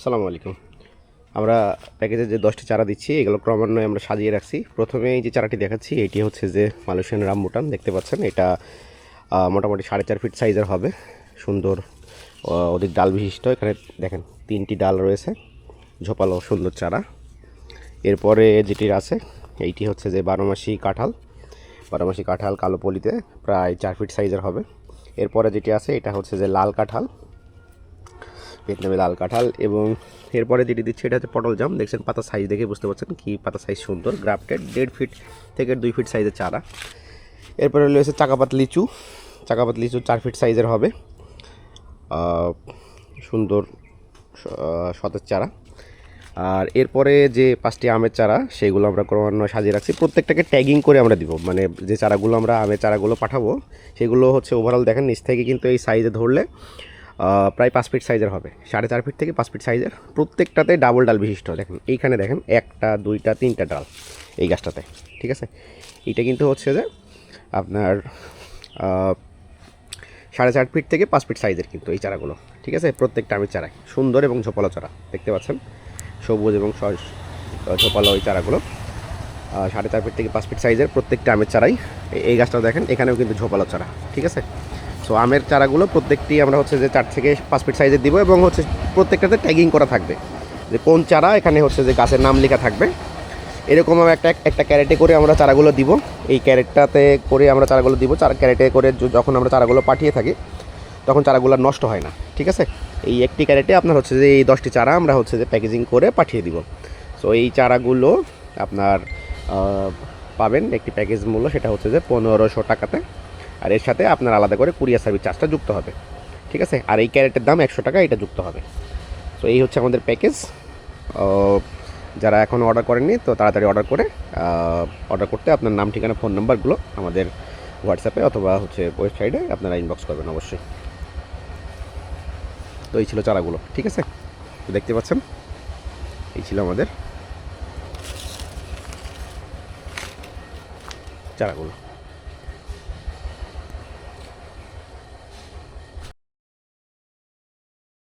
আসসালামু আলাইকুম। আমরা প্যাকেজে যে 10টি চারা দিচ্ছি এগুলো ক্রমান্বয়ে আমরা সাজিয়ে রাখছি। প্রথমে এই যে চারাটি দেখাচ্ছি এটি হচ্ছে যে মালয়েশিয়ান রামবুটান, দেখতে পাচ্ছেন। এটা মোটামুটি 4.5 ফিট সাইজের হবে, সুন্দর অধিক ডাল বিশিষ্ট। এখানে দেখেন 3টি ডাল রয়েছে, ঝোপালো সুন্দর চারা। এরপরে যেটি আছে এইটি হচ্ছে যে 12 মাসি কাঁঠাল, 12 মাসি কাঁঠাল কালো পলিতে প্রায় 4 ফিট সাইজের হবে। এরপরে যেটি আছে এটা হচ্ছে যে লাল কাঁঠাল, ভিয়েতনামি লাল কাঁঠাল। এবং এরপরে যেটি দিচ্ছে এটা হচ্ছে পটল জাম। দেখছেন পাতা সাইজ দেখে বুঝতে পারছেন কি পাতা সাইজ সুন্দর, গ্রাফটেড 1.5 ফিট থেকে 2 ফিট সাইজের চারা। এরপরে রয়েছে চাকাপাত লিচু, চাকাপাত লিচু 4 ফিট সাইজের হবে, সুন্দর সতেজ চারা। আর এরপরে যে 5টি আমের চারা সেগুলো আমরা ক্রমান্বয়ে সাজিয়ে রাখছি, প্রত্যেকটাকে ট্যাগিং করে আমরা দিব। মানে যে চারাগুলো আমরা আমের চারাগুলো পাঠাবো সেগুলো হচ্ছে ওভারঅল দেখেন নিচ থেকে কিন্তু এই সাইজে ধরলে প্রায় 5 ফিট সাইজের হবে, 4.5 ফিট থেকে 5 ফিট সাইজের। প্রত্যেকটাতে ডাবল ডাল বিশিষ্ট। দেখেন এইখানে দেখেন 1টা 2টা 3টা ডাল এই গাছটাতে, ঠিক আছে। এইটা কিন্তু হচ্ছে যে আপনার 4.5 ফিট থেকে 5 ফিট সাইজের কিন্তু এই চারাগুলো, ঠিক আছে। প্রত্যেকটা আমের চারাই সুন্দর এবং ঝোপালো চারা, দেখতে পাচ্ছেন সবুজ এবং ঝোপালো ওই চারাগুলো 4.5 ফিট থেকে 5 ফিট সাইজের প্রত্যেকটা আমের চারাই। এই গাছটাও দেখেন এখানেও কিন্তু ঝোপালো চারা, ঠিক আছে। সো আমের চারাগুলো প্রত্যেকটি আমরা হচ্ছে যে 4 থেকে 5 ফিট সাইজের দিব, এবং হচ্ছে প্রত্যেকটাতে ট্যাগিং করা থাকবে যে কোন চারা, এখানে হচ্ছে যে গাছের নাম লেখা থাকবে। এরকম একটা ক্যারেটে করে আমরা চারাগুলো দিব, এই ক্যারেটটাতে করে আমরা চারাগুলো দিব। ক্যারেটে করে যখন আমরা চারাগুলো পাঠিয়ে থাকি তখন চারাগুলো নষ্ট হয় না, ঠিক আছে। এই একটি ক্যারেটে আপনার হচ্ছে যে এই 10টি চারা আমরা হচ্ছে যে প্যাকেজিং করে পাঠিয়ে দিব। সো এই চারাগুলো আপনার পাবেন একটি প্যাকেজ মূল্য, সেটা হচ্ছে যে 1500 টাকাতে। আর এর সাথে আপনার আলাদা করে কুরিয়ার সার্ভিস চার্জটা যুক্ত হবে, ঠিক আছে। আর এই ক্যারেটের দাম 100 টাকা, এটা যুক্ত হবে। তো এই হচ্ছে আমাদের প্যাকেজ। যারা এখনও অর্ডার করেননি তো তাড়াতাড়ি অর্ডার করতে আপনার নাম, ঠিকানা, ফোন নাম্বারগুলো আমাদের হোয়াটসঅ্যাপে অথবা হচ্ছে ওয়েবসাইটে আপনারা ইনবক্স করবেন অবশ্যই। তো এই ছিল চারাগুলো, ঠিক আছে। তো দেখতে পাচ্ছেন এই ছিল আমাদের চারাগুলো।